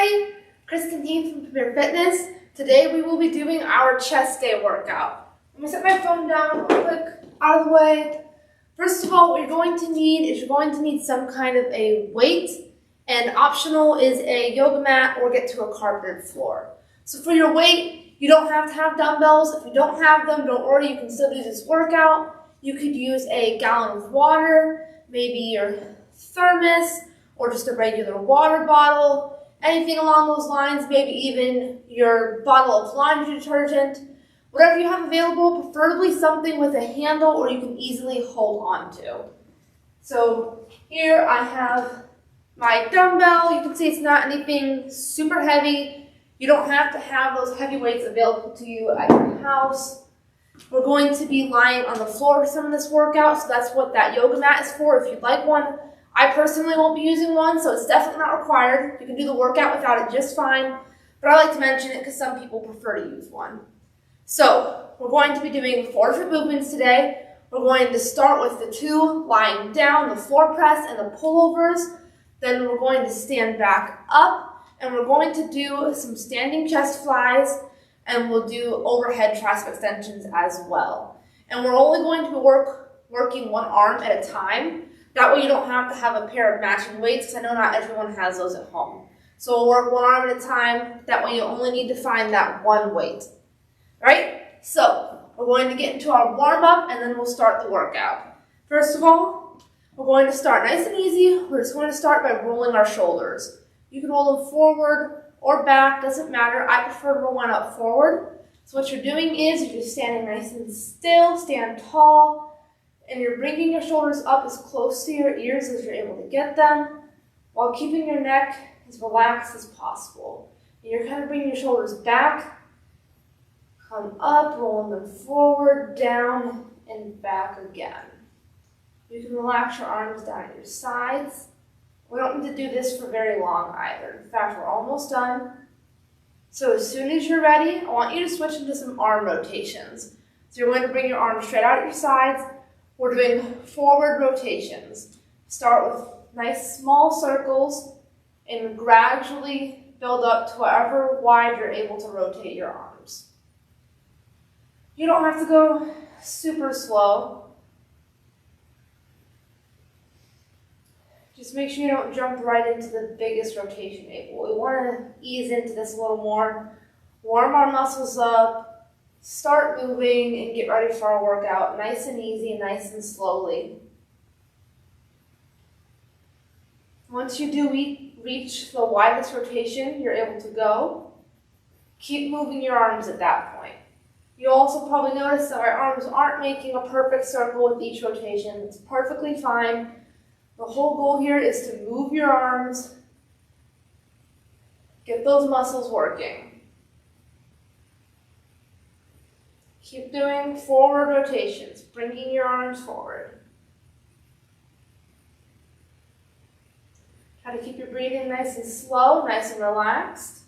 everybody, Kristen here from Premiere Fitness. Today we will be doing our chest day workout. Let me set my phone down real quick, out of the way. First of all, what you're going to need is some kind of a weight, and optional is a yoga mat or get to a carpeted floor. So for your weight, you don't have to have dumbbells. If you don't have them, don't worry, you can still do this workout. You could use a gallon of water, maybe your thermos, or just a regular water bottle, anything along those lines, maybe even your bottle of laundry detergent. Whatever you have available, preferably something with a handle or you can easily hold on to. So here I have my dumbbell. You can see it's not anything super heavy. You don't have to have those heavy weights available to you at your house. We're going to be lying on the floor for some of this workout, so that's what that yoga mat is for if you'd like one. I personally won't be using one, so it's definitely not required. You can do the workout without it just fine, but I like to mention it because some people prefer to use one. So we're going to be doing 4 different movements today. We're going to start with the 2 lying down, the floor press and the pullovers. Then we're going to stand back up, and we're going to do some standing chest flies, and we'll do overhead tricep extensions as well. And we're only going to be working one arm at a time. That way you don't have to have a pair of matching weights, because I know not everyone has those at home. So we'll work one arm at a time. That way you only need to find that one weight. All right? So we're going to get into our warm-up, and then we'll start the workout. First of all, we're going to start nice and easy. We're just going to start by rolling our shoulders. You can roll them forward or back, doesn't matter. I prefer to roll one up forward. So what you're doing is you're just standing nice and still, stand tall, and you're bringing your shoulders up as close to your ears as you're able to get them, while keeping your neck as relaxed as possible. And you're kind of bringing your shoulders back, come up, rolling them forward, down, and back again. You can relax your arms down at your sides. We don't need to do this for very long either. In fact, we're almost done. So as soon as you're ready, I want you to switch into some arm rotations. So you're going to bring your arms straight out at your sides. We're doing forward rotations. Start with nice small circles and gradually build up to however wide you're able to rotate your arms. You don't have to go super slow. Just make sure you don't jump right into the biggest rotation able. We want to ease into this a little more, warm our muscles up, start moving, and get ready for our workout nice and easy and nice and slowly. Once you do reach the widest rotation you're able to go, keep moving your arms at that point. You'll also probably notice that our arms aren't making a perfect circle with each rotation. It's perfectly fine. The whole goal here is to move your arms, get those muscles working. Keep doing forward rotations, bringing your arms forward. Try to keep your breathing nice and slow, nice and relaxed.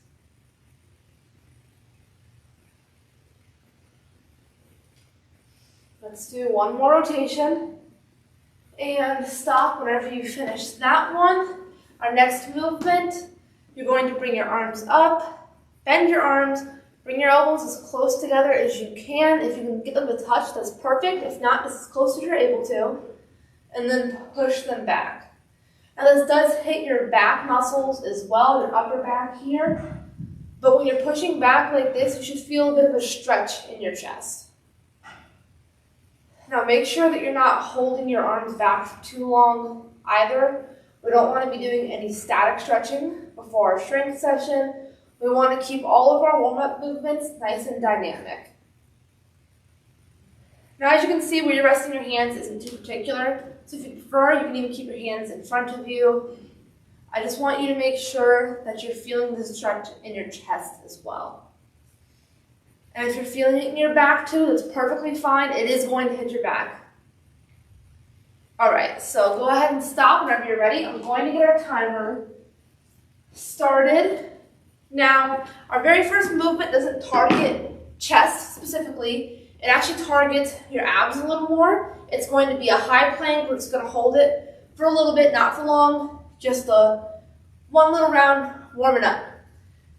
Let's do one more rotation and stop whenever you finish that one. Our next movement, you're going to bring your arms up, bend your arms, bring your elbows as close together as you can. If you can get them to touch, that's perfect. If not, just as close as you're able to. And then push them back. Now this does hit your back muscles as well, your upper back here. But when you're pushing back like this, you should feel a bit of a stretch in your chest. Now make sure that you're not holding your arms back for too long either. We don't want to be doing any static stretching before our strength session. We want to keep all of our warm-up movements nice and dynamic. Now as you can see, where you're resting your hands isn't too particular. So if you prefer, you can even keep your hands in front of you. I just want you to make sure that you're feeling the stretch in your chest as well. And if you're feeling it in your back too, that's perfectly fine. It is going to hit your back. All right, so go ahead and stop whenever you're ready. I'm going to get our timer started. Now, our very first movement doesn't target chest specifically. It actually targets your abs a little more. It's going to be a high plank. We're just going to hold it for a little bit, not for long, just one little round, warming up.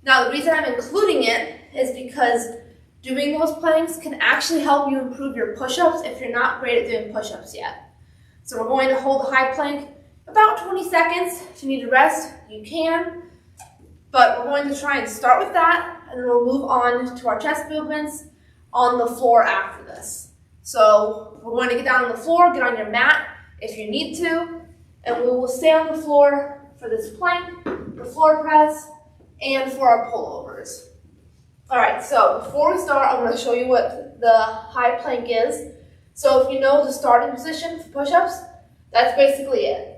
Now, the reason I'm including it is because doing those planks can actually help you improve your push-ups if you're not great at doing push-ups yet. So we're going to hold the high plank about 20 seconds. If you need to rest, you can. But we're going to try and start with that, and then we'll move on to our chest movements on the floor after this. So we're going to get down on the floor, get on your mat if you need to, and we will stay on the floor for this plank, the floor press, and for our pullovers. All right, so before we start, I'm going to show you what the high plank is. So if you know the starting position for push-ups, that's basically it.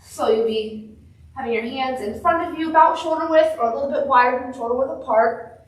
So you'll be having your hands in front of you about shoulder width or a little bit wider than shoulder width apart.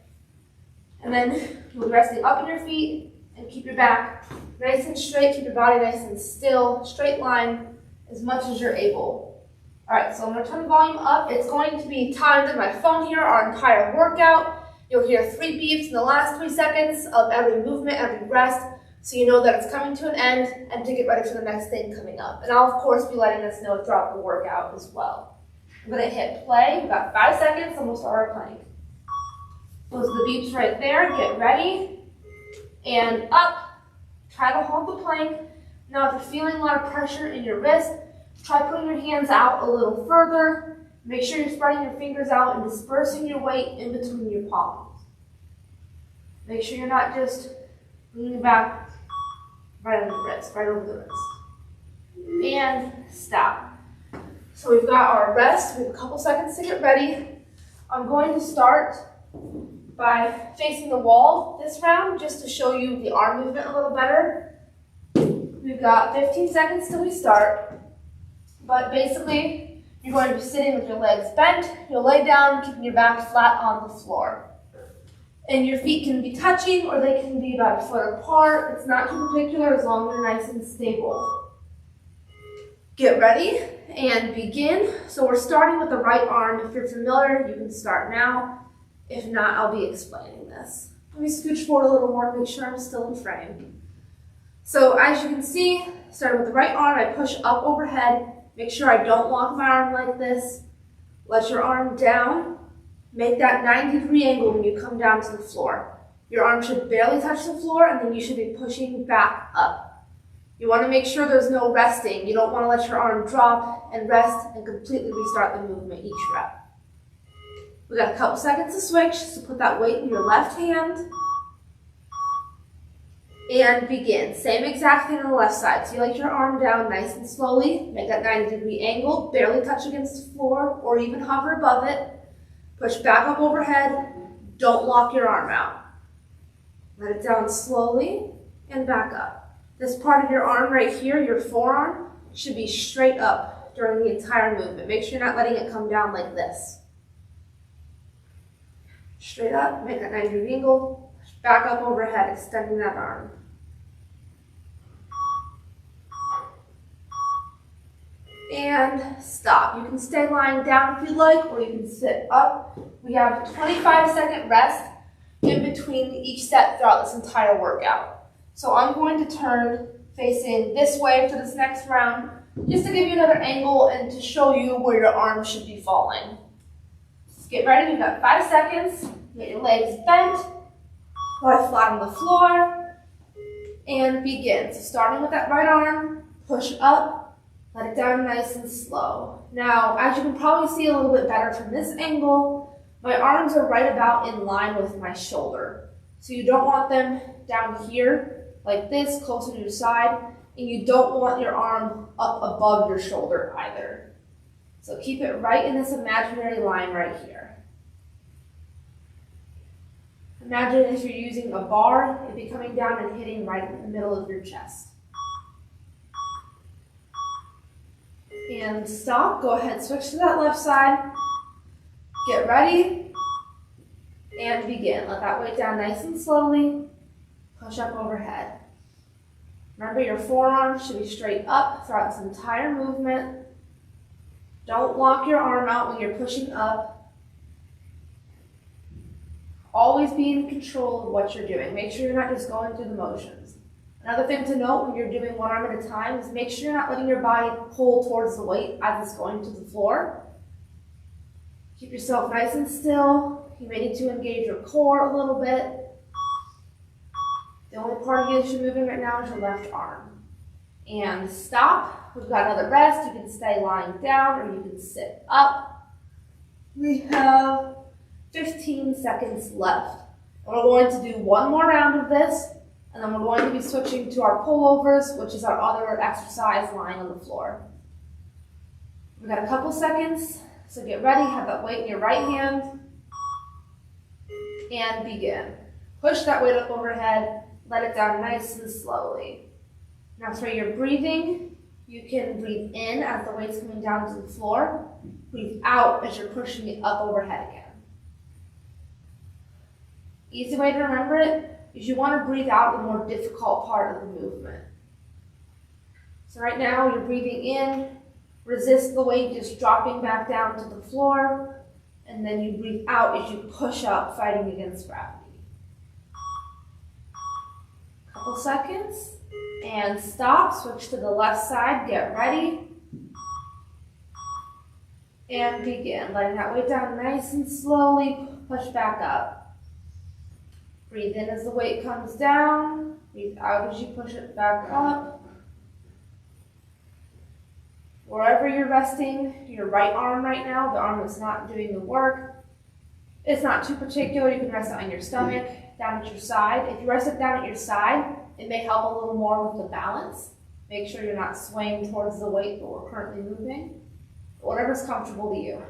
And then you'll be resting up on your feet and keep your back nice and straight, keep your body nice and still, straight line as much as you're able. All right, so I'm going to turn the volume up. It's going to be timed in my phone here, our entire workout. You'll hear 3 beeps in the last 3 seconds of every movement, every rest, so you know that it's coming to an end and to get ready for the next thing coming up. And I'll, of course, be letting us know throughout the workout as well. I'm going to hit play. We've got 5 seconds and we'll start our plank. Those are the beeps right there. Get ready. And up. Try to hold the plank. Now, if you're feeling a lot of pressure in your wrist, try putting your hands out a little further. Make sure you're spreading your fingers out and dispersing your weight in between your palms. Make sure you're not just leaning back right on the wrist, right over the wrist. And stop. So we've got our rest. We have a couple seconds to get ready. I'm going to start by facing the wall this round just to show you the arm movement a little better. We've got 15 seconds till we start. But basically, you're going to be sitting with your legs bent. You'll lay down, keeping your back flat on the floor. And your feet can be touching or they can be about a foot apart. It's not too particular as long as you're nice and stable. Get ready and begin. So we're starting with the right arm. If you're familiar, you can start now. If not, I'll be explaining this. Let me scooch forward a little more to make sure I'm still in frame. So as you can see, starting with the right arm, I push up overhead. Make sure I don't lock my arm like this. Let your arm down. Make that 90-degree angle when you come down to the floor. Your arm should barely touch the floor, and then you should be pushing back up. You want to make sure there's no resting. You don't want to let your arm drop and rest and completely restart the movement each rep. We got a couple seconds to switch, so put that weight in your left hand. And begin. Same exact thing on the left side. So you let your arm down nice and slowly. Make that 90-degree angle. Barely touch against the floor or even hover above it. Push back up overhead. Don't lock your arm out. Let it down slowly and back up. This part of your arm right here, your forearm, should be straight up during the entire movement. Make sure you're not letting it come down like this. Straight up, make that 90-degree angle. Back up overhead, extending that arm. And stop. You can stay lying down if you'd like, or you can sit up. We have a 25-second rest in between each set throughout this entire workout. So I'm going to turn facing this way for this next round, just to give you another angle and to show you where your arms should be falling. Let's get ready. We've got 5 seconds. Get your legs bent, lie flat on the floor, and begin. So starting with that right arm, push up, let it down nice and slow. Now, as you can probably see a little bit better from this angle, my arms are right about in line with my shoulder. So you don't want them down here like this, closer to your side, and you don't want your arm up above your shoulder either. So keep it right in this imaginary line right here. Imagine if you're using a bar, it'd be coming down and hitting right in the middle of your chest. And stop. Go ahead, switch to that left side. Get ready. And begin. Let that weight down nice and slowly. Push up overhead. Remember, your forearm should be straight up throughout this entire movement. Don't lock your arm out when you're pushing up. Always be in control of what you're doing. Make sure you're not just going through the motions. Another thing to note when you're doing one arm at a time is make sure you're not letting your body pull towards the weight as it's going to the floor. Keep yourself nice and still. You may need to engage your core a little bit. The only part of you that you're moving right now is your left arm. And stop. We've got another rest. You can stay lying down or you can sit up. We have 15 seconds left. And we're going to do one more round of this, and then we're going to be switching to our pullovers, which is our other exercise lying on the floor. We've got a couple seconds, so get ready. Have that weight in your right hand. And begin. Push that weight up overhead. Let it down nice and slowly. Now for your breathing, you can breathe in as the weight's coming down to the floor. Breathe out as you're pushing it up overhead again. Easy way to remember it is you want to breathe out the more difficult part of the movement. So right now you're breathing in, resist the weight just dropping back down to the floor, and then you breathe out as you push up, fighting against gravity. Couple seconds, and stop, switch to the left side, get ready, and begin. Letting that weight down nice and slowly, push back up. Breathe in as the weight comes down, breathe out as you push it back up. Wherever you're resting your right arm right now, the arm that's not doing the work, it's not too particular. You can rest it on your stomach, down at your side. If you rest it down at your side, it may help a little more with the balance. Make sure you're not swaying towards the weight that we're currently moving. Whatever's comfortable to you.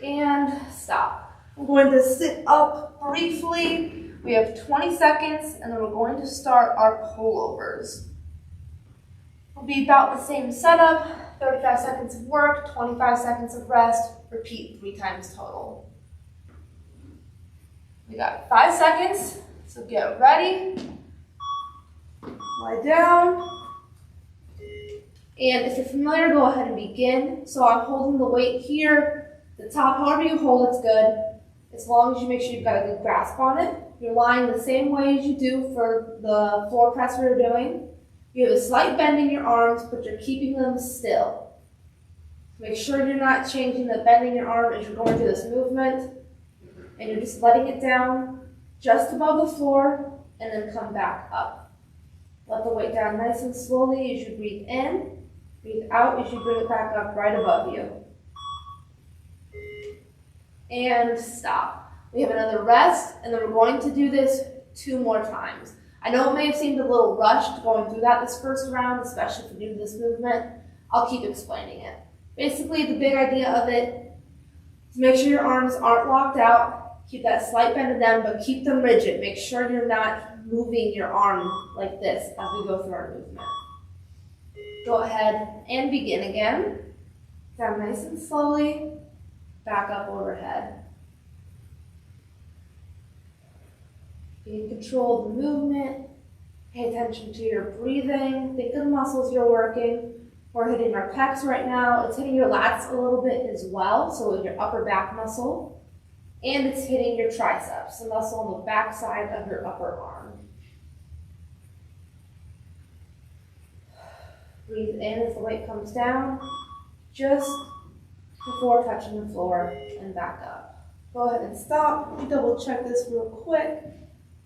And stop. I'm going to sit up briefly. We have 20 seconds, and then we're going to start our pullovers. It'll be about the same setup, 35 seconds of work, 25 seconds of rest. Repeat 3 times total. We got 5 seconds, so get ready. Lie down. And if you're familiar, go ahead and begin. So I'm holding the weight here. The top, however you hold it's good, as long as you make sure you've got a good grasp on it. You're lying the same way as you do for the floor press we were doing. You have a slight bend in your arms, but you're keeping them still. Make sure you're not changing the bend in your arm as you're going through this movement. And you're just letting it down just above the floor and then come back up. Let the weight down nice and slowly as you breathe in. Breathe out as you bring it back up right above you. And stop. We have another rest, and then we're going to do this 2 more times. I know it may have seemed a little rushed going through that this first round, especially if you're new to this movement. I'll keep explaining it. Basically, the big idea of it is make sure your arms aren't locked out. Keep that slight bend in them, but keep them rigid. Make sure you're not moving your arm like this as we go through our movement. Go ahead and begin again. Down nice and slowly, back up overhead. Be in control of the movement. Pay attention to your breathing. Think of the muscles you're working. We're hitting our pecs right now. It's hitting your lats a little bit as well, so your upper back muscle. And it's hitting your triceps, the muscle on the back side of your upper arm. Breathe in as the weight comes down, just before touching the floor, and back up. Go ahead and stop. Let me double check this real quick.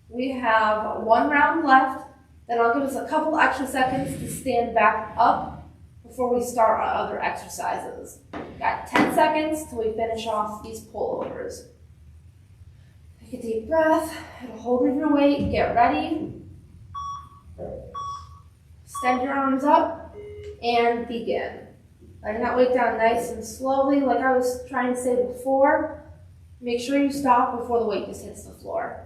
We have 1 round left. Then I'll give us a couple extra seconds to stand back up before we start our other exercises. Got 10 seconds till we finish off these pullovers. Take a deep breath, get a hold of your weight, get ready. Extend your arms up and begin. Letting that weight down nice and slowly, like I was trying to say before. Make sure you stop before the weight just hits the floor.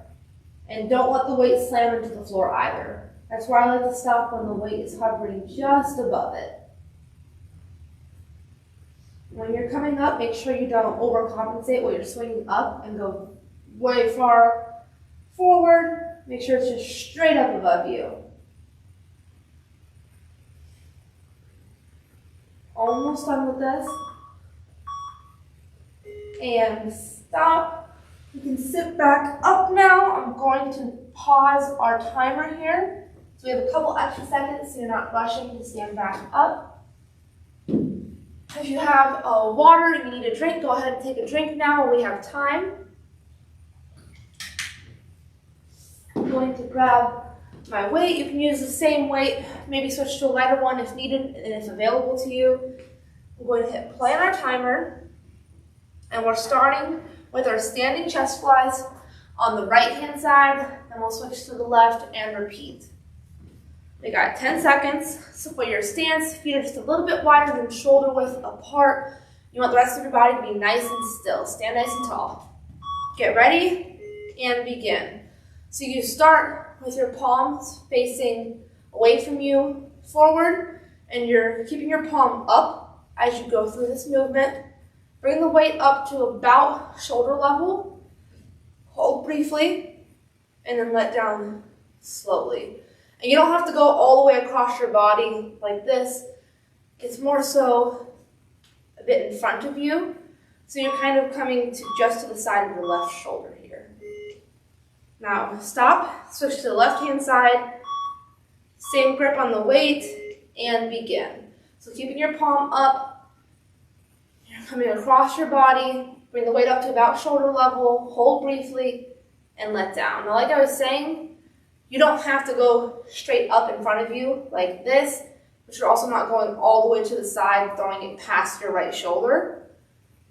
And don't let the weight slam into the floor either. That's where I like to stop when the weight is hovering just above it. When you're coming up, make sure you don't overcompensate while you're swinging up and go way far forward. Make sure it's just straight up above you. Almost done with this. And stop. You can sit back up now. I'm going to pause our timer here. So we have a couple extra seconds so you're not rushing to stand back up. Take If you have water, you need a drink, go ahead and take a drink now while we have time. I'm going to grab my weight. You can use the same weight, maybe switch to a lighter one if needed and if available to you. I'm going to hit play on our timer, and we're starting with our standing chest flies on the right hand side, then we'll switch to the left and repeat. We got 10 seconds. So for your stance, feet are just a little bit wider than shoulder width apart. You want the rest of your body to be nice and still. Stand nice and tall. Get ready and begin. So you start with your palms facing away from you, forward, and you're keeping your palm up as you go through this movement. Bring the weight up to about shoulder level. Hold briefly, and then let down slowly. And you don't have to go all the way across your body like this. It's more so a bit in front of you. So you're kind of coming to just to the side of your left shoulder here. Now stop, switch to the left hand side. Same grip on the weight, and begin. So keeping your palm up, you're coming across your body. Bring the weight up to about shoulder level, hold briefly, and let down. Now like I was saying, you don't have to go straight up in front of you like this, but you're also not going all the way to the side, throwing it past your right shoulder.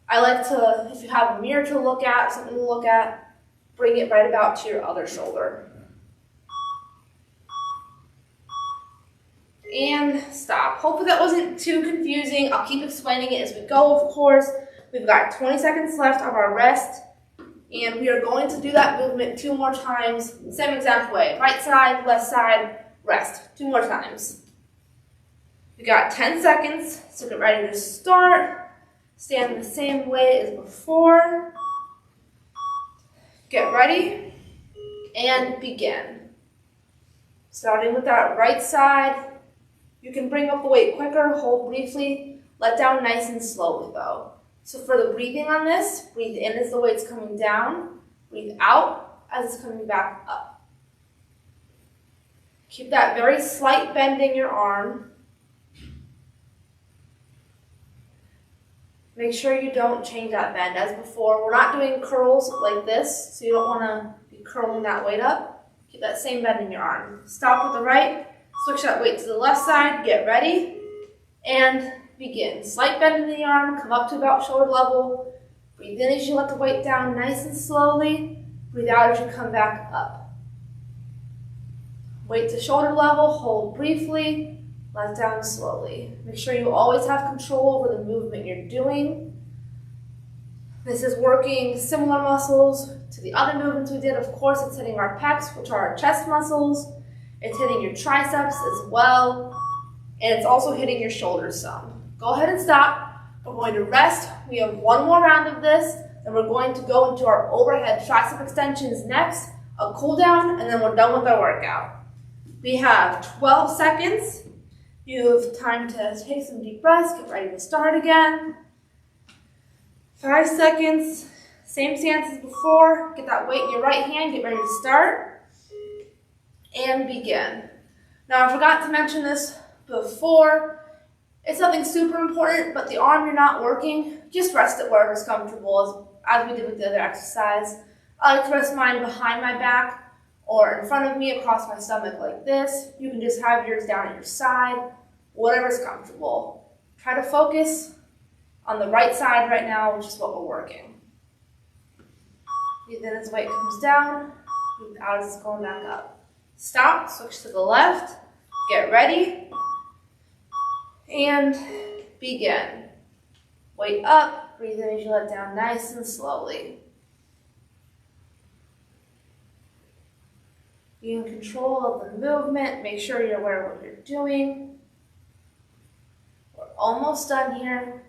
I like to, if you have a mirror to look at, something to look at, bring it right about to your other shoulder. And stop. Hopefully that wasn't too confusing. I'll keep explaining it as we go, of course. We've got 20 seconds left of our rest. And we are going to do that movement 2 more times, same exact way. Right side, left side, rest. 2 more times. We got 10 seconds, so get ready to start. Stand the same way as before. Get ready and begin. Starting with that right side. You can bring up the weight quicker, hold briefly, let down nice and slowly though. So for the breathing on this, breathe in as the weight's coming down, breathe out as it's coming back up. Keep that very slight bend in your arm. Make sure you don't change that bend. As before, we're not doing curls like this, so you don't want to be curling that weight up. Keep that same bend in your arm. Stop with the right, switch that weight to the left side, get ready, and begin. Slight bend in the arm, come up to about shoulder level. Breathe in as you let the weight down nice and slowly. Breathe out as you come back up. Weight to shoulder level, hold briefly, let down slowly. Make sure you always have control over the movement you're doing. This is working similar muscles to the other movements we did. Of course, it's hitting our pecs, which are our chest muscles. It's hitting your triceps as well. And it's also hitting your shoulders some. Go ahead and stop. We're going to rest. We have 1 more round of this, and we're going to go into our overhead tricep extensions next, a cool down, and then we're done with our workout. We have 12 seconds. You have time to take some deep breaths, get ready to start again. 5 seconds, same stance as before. Get that weight in your right hand, get ready to start, and begin. Now I forgot to mention this before. It's nothing super important, but the arm you're not working, just rest it wherever's comfortable, as we did with the other exercise. I like to rest mine behind my back or in front of me across my stomach like this. You can just have yours down at your side, whatever's comfortable. Try to focus on the right side right now, which is what we're working. Breathe in as the weight comes down, breathe out as it's going back up. Stop, switch to the left, get ready, and begin. Weight up, breathe in as you let down nice and slowly. Be in control of the movement, make sure you're aware of what you're doing. We're almost done here.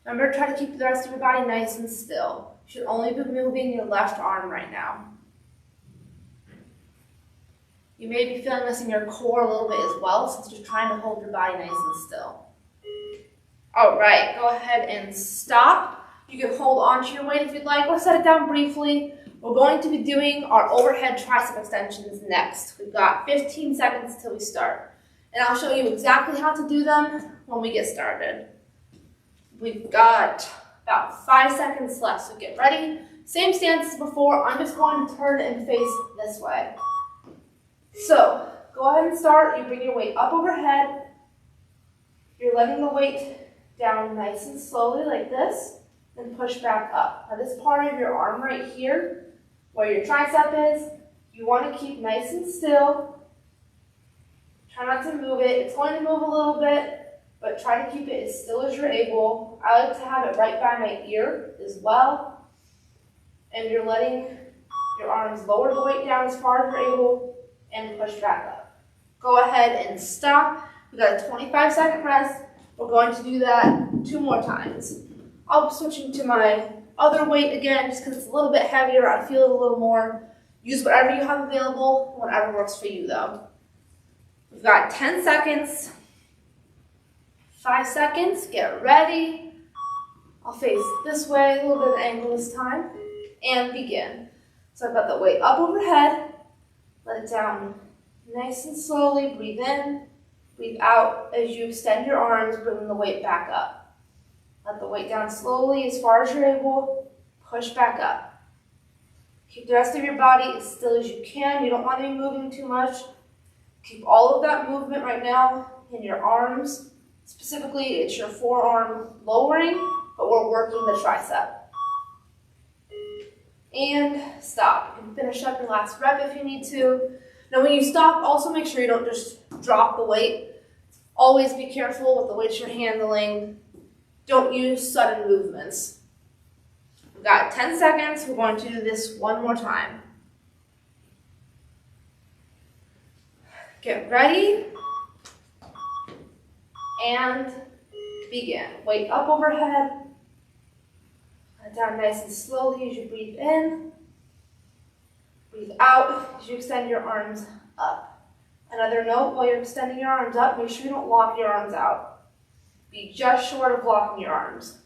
Remember, try to keep the rest of your body nice and still. You should only be moving your left arm right now. You may be feeling this in your core a little bit as well, since you're trying to hold your body nice and still. All right, go ahead and stop. You can hold onto your weight if you'd like, or set it down briefly. We're going to be doing our overhead tricep extensions next. We've got 15 seconds till we start. And I'll show you exactly how to do them when we get started. We've got about 5 seconds left, so get ready. Same stance as before. I'm just going to turn and face this way. So go ahead and start. You bring your weight up overhead. You're letting the weight down nice and slowly like this, and push back up. Now this part of your arm right here, where your tricep is, you want to keep nice and still. Try not to move it. It's going to move a little bit, but try to keep it as still as you're able. I like to have it right by my ear as well. And you're letting your arms lower the weight down as far as you're able and push back up. Go ahead and stop. We got a 25-second rest. We're going to do that 2 more times. I'll be switching to my other weight again just because it's a little bit heavier. I feel it a little more. Use whatever you have available, whatever works for you though. We've got 10 seconds, 5 seconds, get ready. I'll face this way, a little bit of an angle this time, and begin. So I've got the weight up overhead, let it down nice and slowly, breathe in, breathe out as you extend your arms, bringing the weight back up. Let the weight down slowly as far as you're able, push back up. Keep the rest of your body as still as you can. You don't want to be moving too much. Keep all of that movement right now in your arms. Specifically, it's your forearm lowering, but we're working the tricep. And stop. You can finish up your last rep if you need to. Now when you stop, also make sure you don't just drop the weight. Always be careful with the weights you're handling. Don't use sudden movements. We've got 10 seconds. We're going to do this 1 more time. Get ready. And begin. Weight up overhead. Let it down nice and slowly as you breathe in. Breathe out as you extend your arms up. Another note, while you're extending your arms up, make sure you don't lock your arms out. Be just short of locking your arms.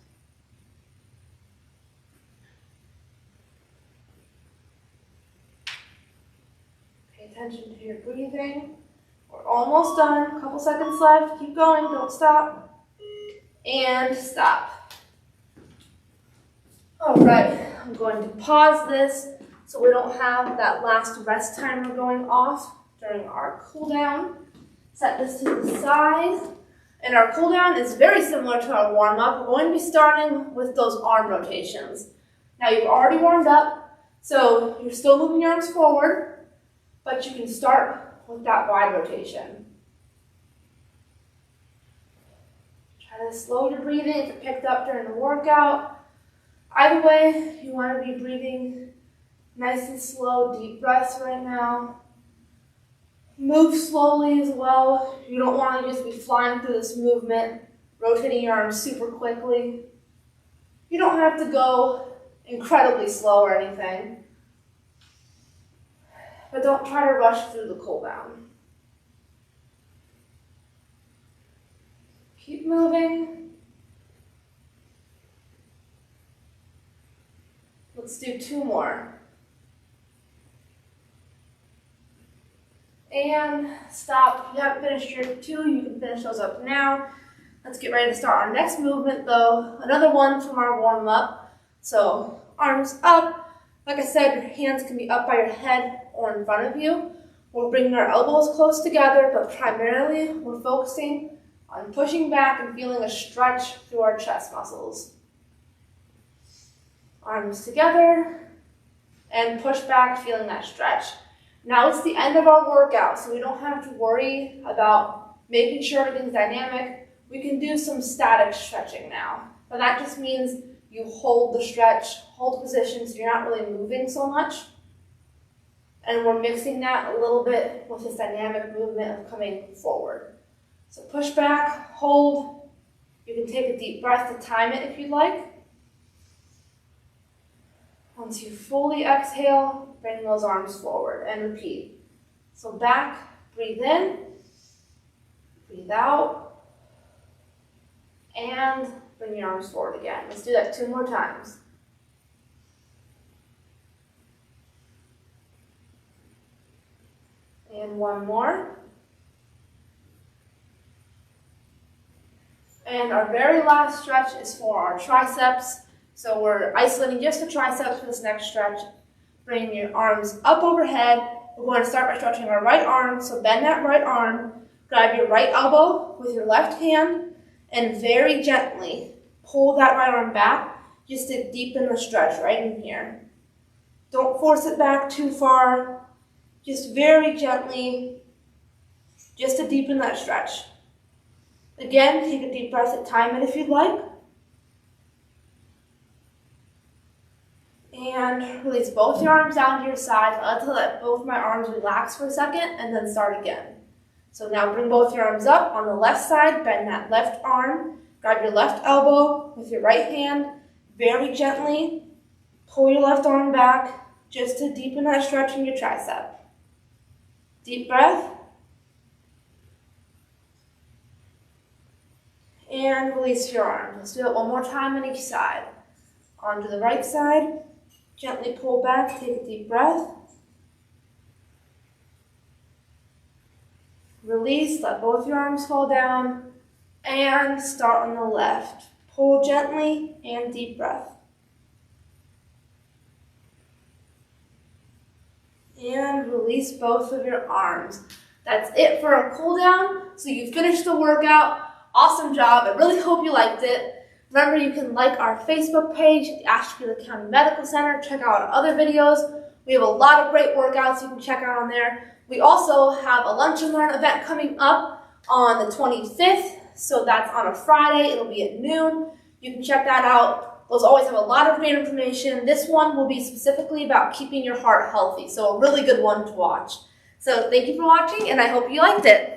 Pay attention to your breathing. We're almost done. A couple seconds left. Keep going. Don't stop. And stop. All right. I'm going to pause this so we don't have that last rest timer going off during our cool down. Set this to the side. And our cool down is very similar to our warm up. We're going to be starting with those arm rotations. Now you've already warmed up, so you're still moving your arms forward, but you can start with that wide rotation. Try to slow your breathing if it picked up during the workout. Either way, you want to be breathing nice and slow, deep breaths right now. Move slowly as well. You don't want to just be flying through this movement, rotating your arms super quickly. You don't have to go incredibly slow or anything, but don't try to rush through the cool down. Keep moving. Let's do 2 more. And stop. If you haven't finished your 2, you can finish those up now. Let's get ready to start our next movement though. Another one from our warm up. So arms up. Like I said, your hands can be up by your head or in front of you. We're bringing our elbows close together, but primarily we're focusing on pushing back and feeling a stretch through our chest muscles. Arms together and push back, feeling that stretch. Now it's the end of our workout, so we don't have to worry about making sure everything's dynamic. We can do some static stretching now. But that just means you hold the stretch, hold the position so you're not really moving so much. And we're mixing that a little bit with this dynamic movement of coming forward. So push back, hold. You can take a deep breath to time it if you'd like. Once you fully exhale, bring those arms forward and repeat. So back, breathe in, breathe out, and bring your arms forward again. Let's do that 2 more times. And 1 more. And our very last stretch is for our triceps. So we're isolating just the triceps for this next stretch. Bring your arms up overhead. We're going to start by stretching our right arm. So bend that right arm. Grab your right elbow with your left hand and very gently pull that right arm back just to deepen the stretch right in here. Don't force it back too far. Just very gently, just to deepen that stretch. Again, take a deep breath and time it if you'd like. And release both your arms down to your side. I like to let both my arms relax for a second and then start again. So now bring both your arms up on the left side, bend that left arm, grab your left elbow with your right hand, very gently pull your left arm back just to deepen that stretch in your tricep. Deep breath. And release your arm. Let's do it one more time on each side. Onto the right side, gently pull back, take a deep breath. Release, let both your arms fall down, and start on the left. Pull gently and deep breath. And release both of your arms. That's it for our cool down. So you finished the workout. Awesome job. I really hope you liked it. Remember, you can like our Facebook page, the Ashtabula County Medical Center. Check out our other videos. We have a lot of great workouts you can check out on there. We also have a Lunch and Learn event coming up on the 25th. So that's on a Friday. It'll be at noon. You can check that out. Those always have a lot of great information. This one will be specifically about keeping your heart healthy. So a really good one to watch. So thank you for watching, and I hope you liked it.